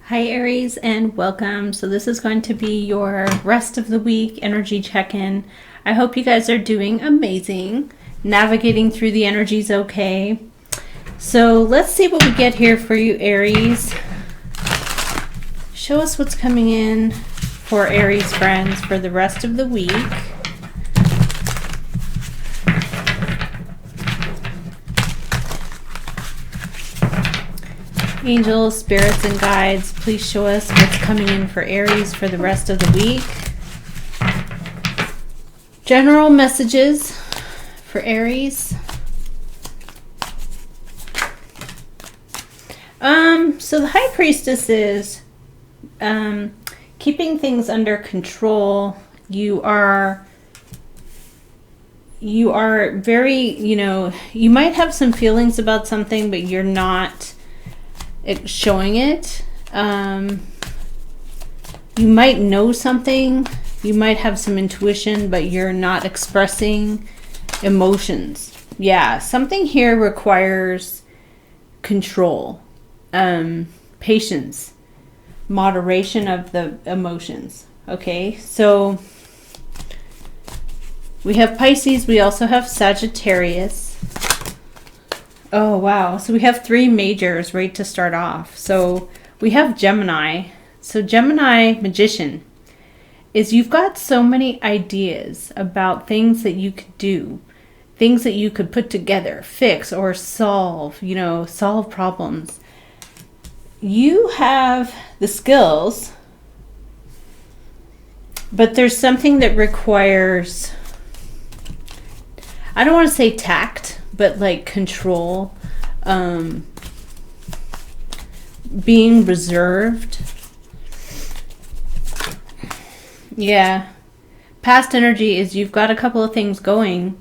Hi Aries and welcome. So this is going to be your rest of the week energy check-in. I hope you guys are doing amazing. Navigating through the energies okay. So let's see what we get here for you Aries. Show us what's coming in for Aries friends for the rest of the week. Angels, spirits, and guides, please show us what's coming in for Aries for the rest of the week. General messages for Aries. So the High Priestess is keeping things under control. You are very, you might have some feelings about something, but you're not showing it. You might know something, you might have some intuition, but you're not expressing emotions. Yeah, something here requires control, patience, moderation of the emotions. Okay, so we have Pisces, we also have Sagittarius. Oh, wow. So we have three majors right to start off. So we have Gemini. So Gemini, magician, is you've got so many ideas about things that you could do, things that you could put together, fix or solve, solve problems. You have the skills, but there's something that requires, I don't want to say tact, but like control, being reserved. Yeah. Past energy is you've got a couple of things going.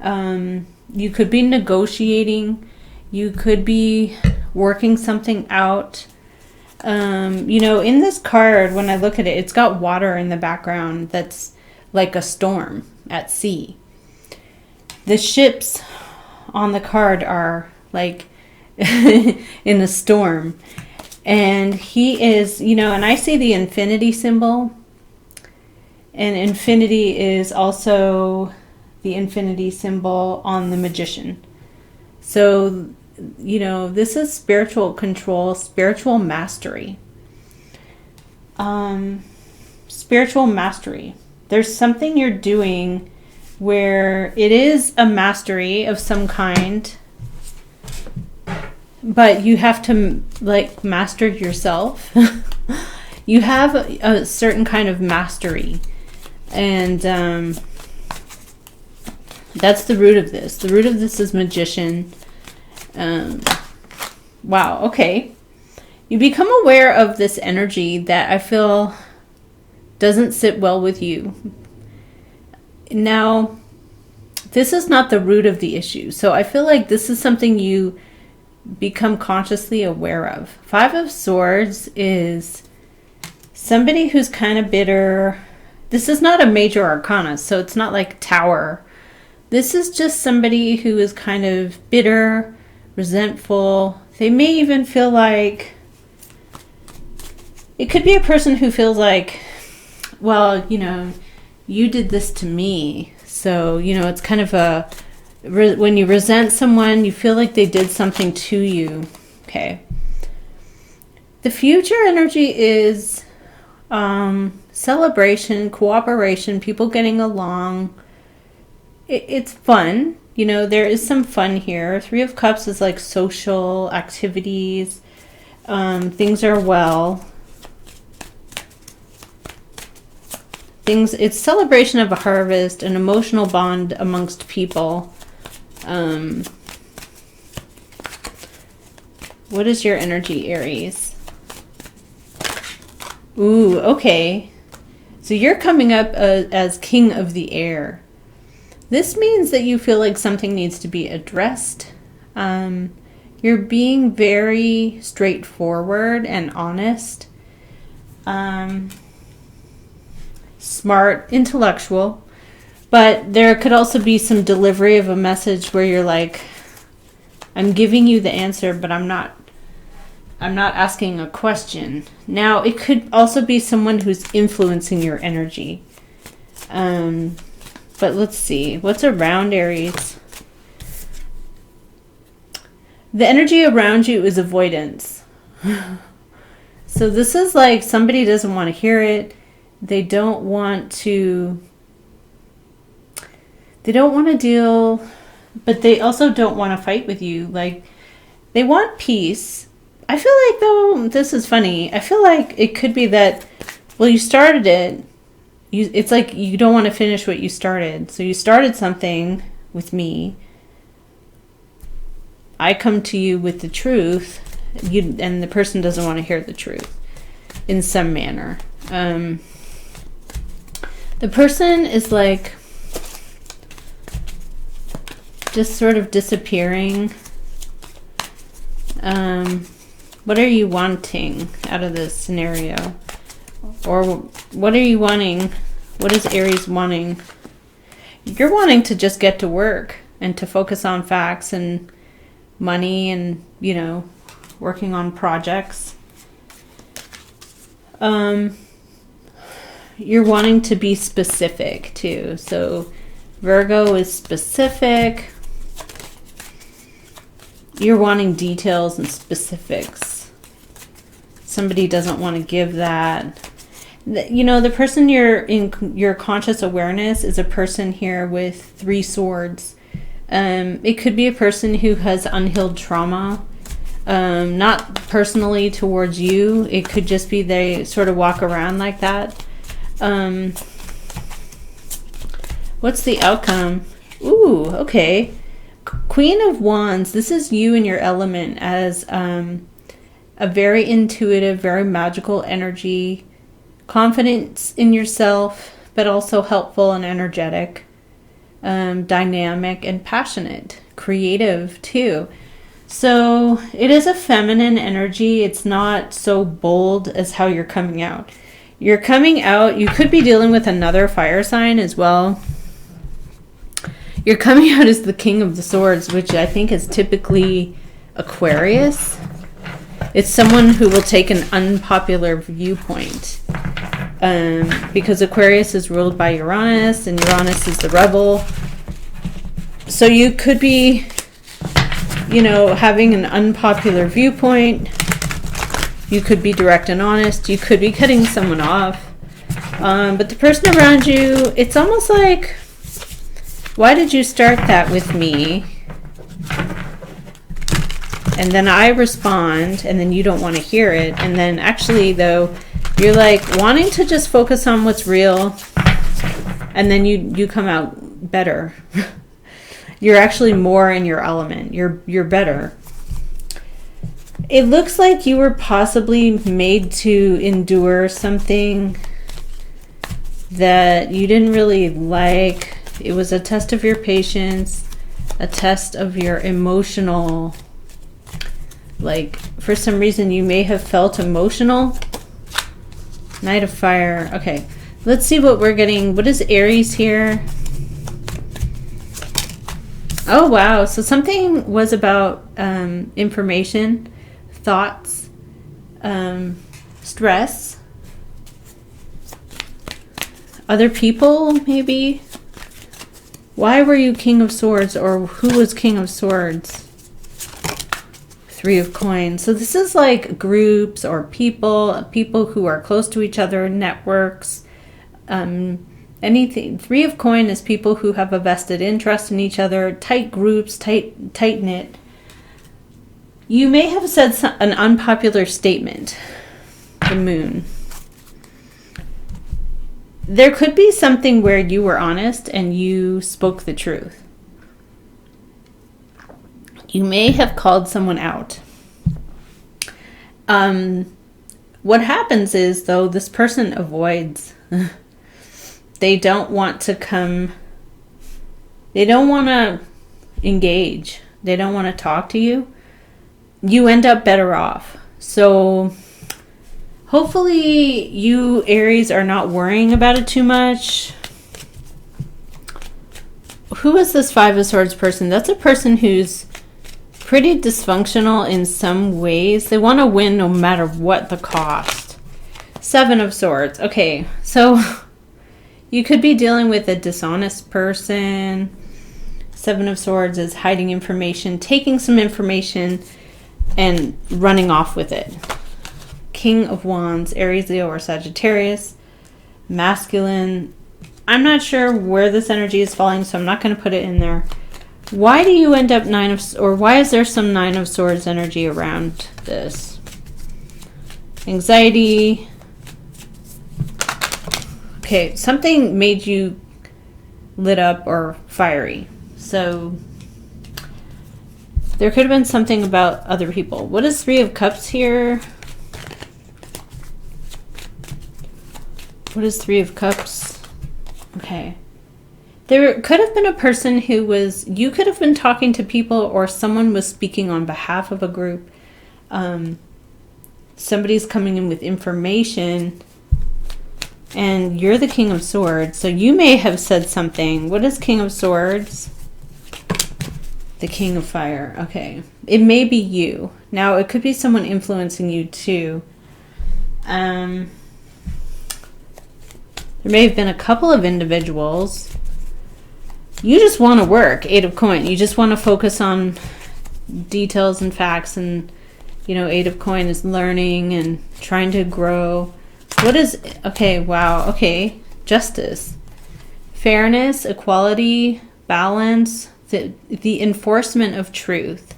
You could be negotiating. You could be working something out. In this card, when I look at it, it's got water in the background that's like a storm at sea. The ships on the card are like in a storm, and he is, and I see the infinity symbol, and infinity is also the infinity symbol on the magician. So, this is spiritual control, spiritual mastery. Spiritual mastery. There's something you're doing where it is a mastery of some kind, but you have to master yourself. You have a certain kind of mastery, and that's the root of this. The root of this is magician. Wow, okay. You become aware of this energy that I feel doesn't sit well with you. Now, this is not the root of the issue. So I feel like this is something you become consciously aware of. Five of Swords is somebody who's kind of bitter. This is not a major arcana, so it's not like Tower. This is just somebody who is kind of bitter, resentful. They may even feel like, it could be a person who feels like, well, you did this to me. So, it's kind of when you resent someone, you feel like they did something to you. Okay. The future energy is celebration, cooperation, people getting along. It's fun. There is some fun here. Three of Cups is like social activities. Things are well. It's celebration of a harvest, an emotional bond amongst people. What is your energy, Aries? Ooh, okay. So you're coming up as King of the Air. This means that you feel like something needs to be addressed. You're being very straightforward and honest. Smart, intellectual, but there could also be some delivery of a message where you're like, I'm giving you the answer, but I'm not I'm not asking a question. Now, it could also be someone who's influencing your energy. But let's see. What's around Aries? The energy around you is avoidance. So this is like somebody doesn't want to hear it. They don't want to deal, but they also don't want to fight with you. Like, they want peace. I feel like, though, this is funny. I feel like it could be that, well, you started it. It's like you don't want to finish what you started. So you started something with me. I come to you with the truth, and the person doesn't want to hear the truth in some manner. The person is like just sort of disappearing. What are you wanting out of this scenario? Or what are you wanting? What is Aries wanting? You're wanting to just get to work and to focus on facts and money and, you know, working on projects. You're wanting to be specific too. So Virgo is specific. You're wanting details and specifics. Somebody doesn't want to give that. You know, the person you're in your conscious awareness is a person here with 3 swords. It could be a person who has unhealed trauma, not personally towards you. It could just be they sort of walk around like that. What's the outcome? Ooh, okay. Queen of Wands. This is you in your element as a very intuitive, very magical energy, confidence in yourself, but also helpful and energetic. Dynamic and passionate, creative too. So it is a feminine energy. It's not so bold as how you're coming out. You're coming out, you could be dealing with another fire sign as well. You're coming out as the King of the Swords, which I think is typically Aquarius. It's someone who will take an unpopular viewpoint. Because Aquarius is ruled by Uranus, and Uranus is the rebel. So you could be, you know, having an unpopular viewpoint. You could be direct and honest. You could be cutting someone off. But the person around you, it's almost like, why did you start that with me? And then I respond, and then you don't want to hear it. And then actually, though, you're like wanting to just focus on what's real, and then you come out better. You're actually more in your element. You're better. It looks like you were possibly made to endure something that you didn't really like. It was a test of your patience, a test of your emotional, like, for some reason you may have felt emotional. Knight of Fire. Okay, let's see what we're getting. What is Aries here? Oh, wow. So something was about information, thoughts, stress, other people, maybe. Why were you King of Swords, or who was King of Swords? 3 of Coins. So this is like groups or people who are close to each other, networks, anything. 3 of Coins is people who have a vested interest in each other, tight groups, tight-knit. You may have said an unpopular statement. The Moon. There could be something where you were honest and you spoke the truth. You may have called someone out. What happens is, though, this person avoids. They don't want to come. They don't want to engage. They don't want to talk to you. You end up better off. So hopefully you, Aries, are not worrying about it too much. Who is this 5 of Swords person? That's a person who's pretty dysfunctional in some ways. They want to win no matter what the cost. Seven of Swords. Okay, so you could be dealing with a dishonest person. Seven of Swords is hiding information, taking some information and running off with it. King of Wands, Aries, Leo, or Sagittarius. Masculine. I'm not sure where this energy is falling, so I'm not going to put it in there. Why do you end up why is there some Nine of Swords energy around this? Anxiety. Okay, something made you lit up or fiery. So there could have been something about other people. What is Three of Cups here? What is Three of Cups? Okay. There could have been a person who was, you could have been talking to people, or someone was speaking on behalf of a group. Somebody's coming in with information, and you're the King of Swords. So you may have said something. What is King of Swords? The King of Fire. Okay. It may be you. Now, it could be someone influencing you too. There may have been a couple of individuals. You just want to work. Eight of Coin. You just want to focus on details and facts. And, you know, Eight of Coin is learning and trying to grow. What is... Okay, wow. Okay. Justice. Fairness, equality, balance, the enforcement of truth.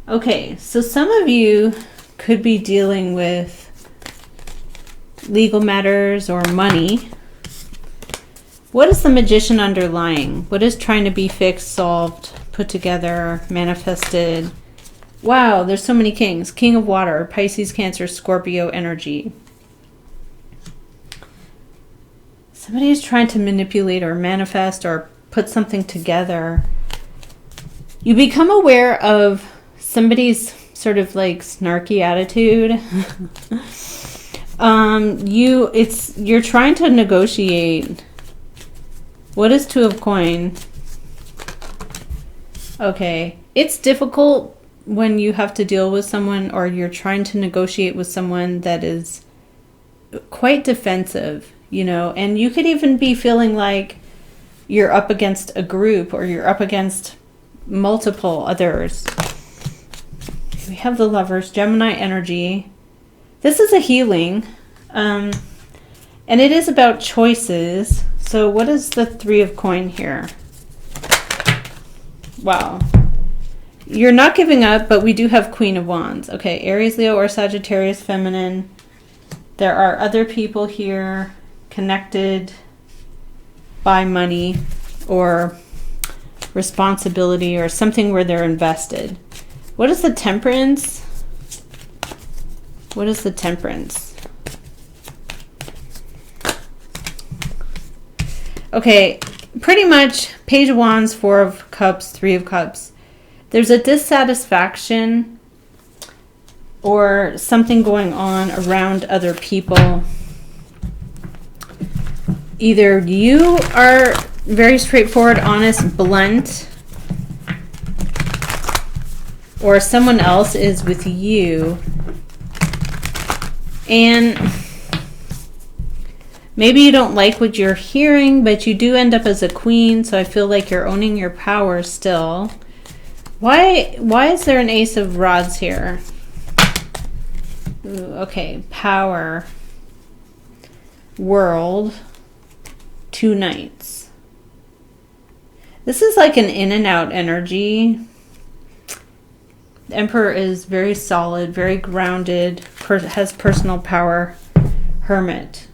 Okay, so some of you could be dealing with legal matters or money. What is the Magician underlying? What is trying to be fixed, solved, put together, manifested? Wow, there's so many kings. King of Water, Pisces, Cancer, Scorpio energy. Somebody is trying to manipulate or manifest or put something together. You become aware of somebody's sort of like snarky attitude. You're trying to negotiate. What is Two of Coin? Okay. It's difficult when you have to deal with someone, or you're trying to negotiate with someone that is quite defensive, you know, and you could even be feeling like you're up against a group, or you're up against multiple others. We have the Lovers, Gemini energy. This is a healing, and it is about choices. So what is the Three of Coin here? Wow. You're not giving up, but we do have Queen of Wands. Okay, Aries, Leo, or Sagittarius feminine. There are other people here connected by money or responsibility or something where they're invested. What is the Temperance? What is the Temperance? Okay, pretty much Page of Wands, Four of Cups, Three of Cups. There's a dissatisfaction or something going on around other people. Either you are very straightforward, honest, blunt, or someone else is with you. And maybe you don't like what you're hearing, but you do end up as a queen, so I feel like you're owning your power still. Why is there an Ace of Rods here? Ooh, okay, power, world, Two Knights. This is like an in and out energy. The Emperor is very solid, very grounded, has personal power. Hermit.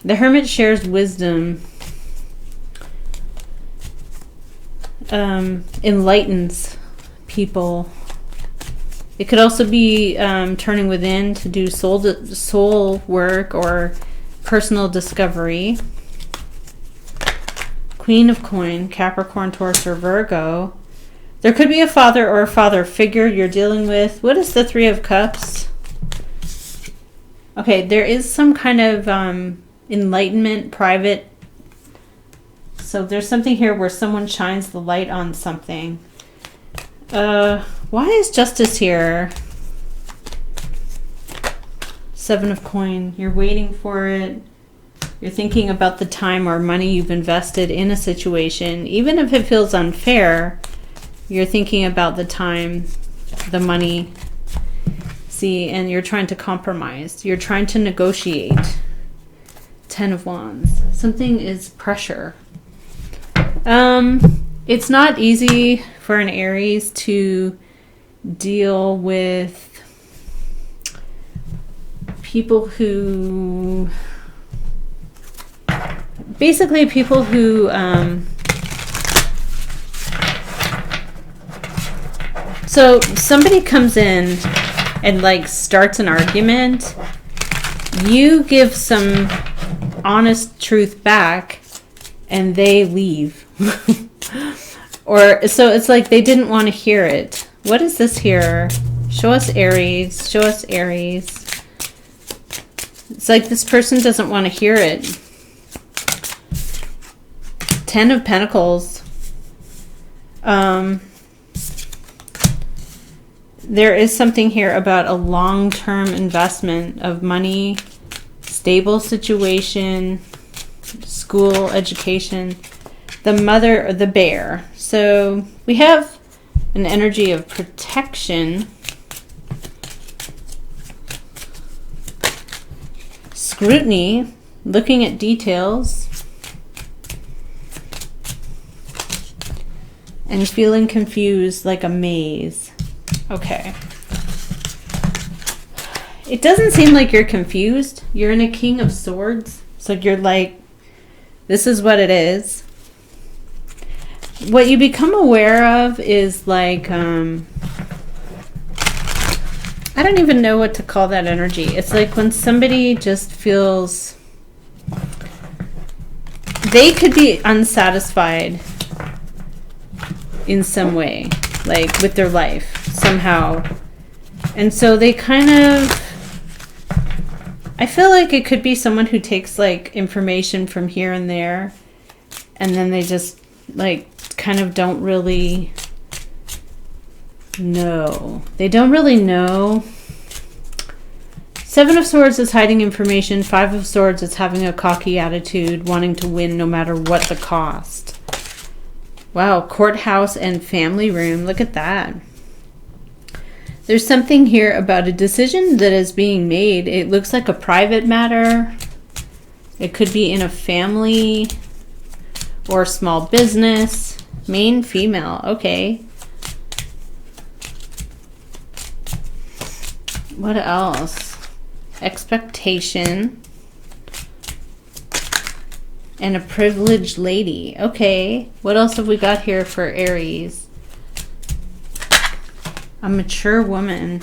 The Hermit shares wisdom, enlightens people. It could also be turning within to do soul work or personal discovery. Queen of Coin, Capricorn, Taurus, or Virgo. There could be a father or a father figure you're dealing with. What is the Three of Cups? Okay, there is some kind of enlightenment, private. So there's something here where someone shines the light on something. Why is justice here? 7 of coin. You're waiting for it. You're thinking about the time or money you've invested in a situation. Even if it feels unfair, you're thinking about the time, the money. See, and you're trying to compromise. You're trying to negotiate. 10 of wands. Something is pressure. It's not easy for an Aries to deal with people who, basically people who, so somebody comes in and like starts an argument, you give some honest truth back and they leave. Or so it's like they didn't want to hear it. What is this here? Show us Aries. Show us Aries. It's like this person doesn't want to hear it. 10 of Pentacles. There is something here about a long-term investment of money, stable situation, school, education. The mother, or the bear. So we have an energy of protection. Scrutiny, looking at details. And feeling confused like a maze. Okay. It doesn't seem like you're confused. You're in a King of Swords. So you're like, this is what it is. What you become aware of is like, I don't even know what to call that energy. It's like when somebody just feels, they could be unsatisfied in some way, like with their life somehow. And so they kind of, I feel like it could be someone who takes like information from here and there, and then they just like kind of don't really know. They don't really know. 7 of Swords is hiding information. 5 of Swords is having a cocky attitude, wanting to win no matter what the cost. Wow, courthouse and family room. Look at that. There's something here about a decision that is being made. It looks like a private matter. It could be in a family or small business. Main female. Okay. What else? Expectation. And a privileged lady. Okay. What else have we got here for Aries? A mature woman.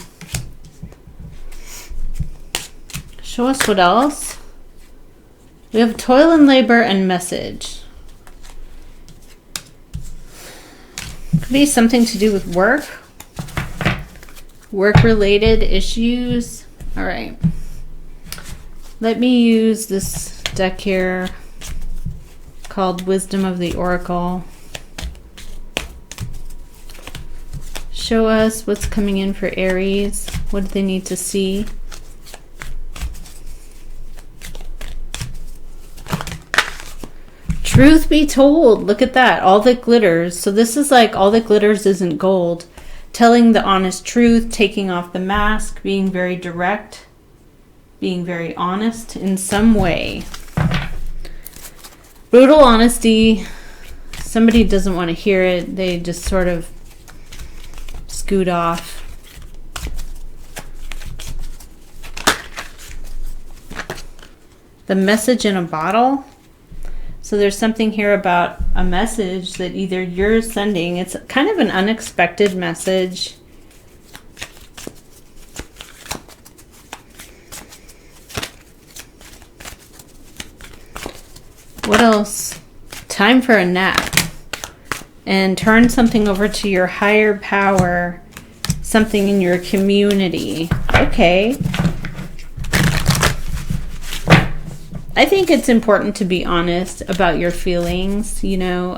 Show us what else. We have toil and labor and message. Could be something to do with work. Work-related issues. All right. Let me use this deck here called Wisdom of the Oracle. Show us what's coming in for Aries. What do they need to see? Truth be told, look at that. All that glitters. So this is like all that glitters isn't gold. Telling the honest truth, taking off the mask, being very direct, being very honest in some way. Brutal honesty. Somebody doesn't want to hear it. They just sort of scoot off. The message in a bottle. So there's something here about a message that either you're sending. It's kind of an unexpected message. What else? Time for a nap. And turn something over to your higher power. Something in your community. Okay. I think it's important to be honest about your feelings, you know.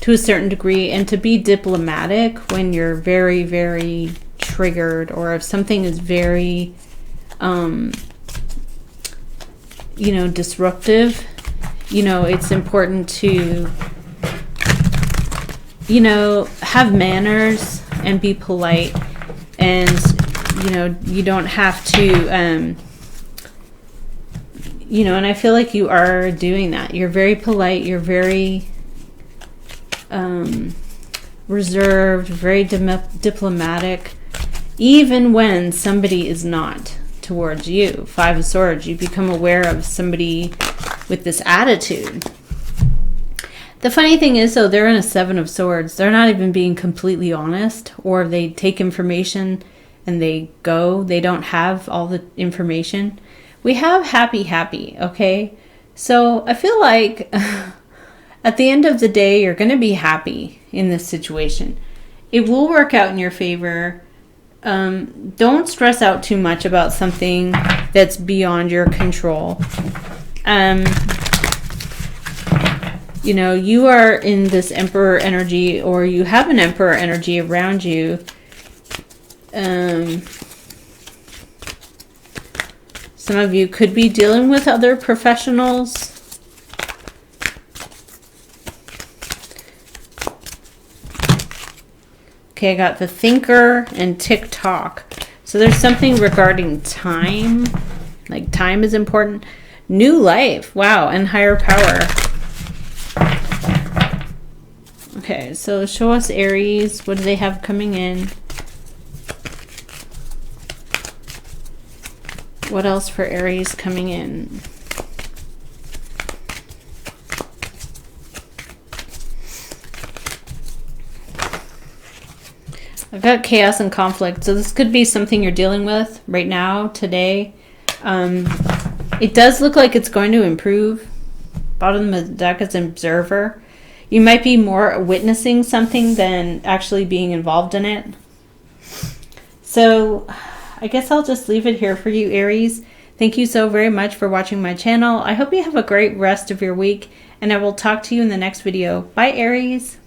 to a certain degree, and to be diplomatic when you're very, very triggered, or if something is very, you know, disruptive. You know, it's important to, you know, have manners and be polite. And, you know, you don't have to, you know, and I feel like you are doing that. You're very polite. You're very reserved, very diplomatic, even when somebody is not towards you. Five of Swords, you become aware of somebody with this attitude. The funny thing is, though, they're in a Seven of Swords. They're not even being completely honest, or they take information and they go. They don't have all the information. We have happy, okay? So I feel like at the end of the day, you're going to be happy in this situation. It will work out in your favor. Don't stress out too much about something that's beyond your control. You know, you are in this Emperor energy, or you have an Emperor energy around you. Some of you could be dealing with other professionals. Okay, I got the Thinker and TikTok. So there's something regarding time. Like, time is important. New life. Wow. And higher power. Okay, so show us Aries. What do they have coming in? What else for Aries coming in? I've got chaos and conflict. So this could be something you're dealing with right now, today. It does look like it's going to improve. Bottom of the deck is Observer. You might be more witnessing something than actually being involved in it. So I guess I'll just leave it here for you, Aries. Thank you so very much for watching my channel. I hope you have a great rest of your week, and I will talk to you in the next video. Bye, Aries.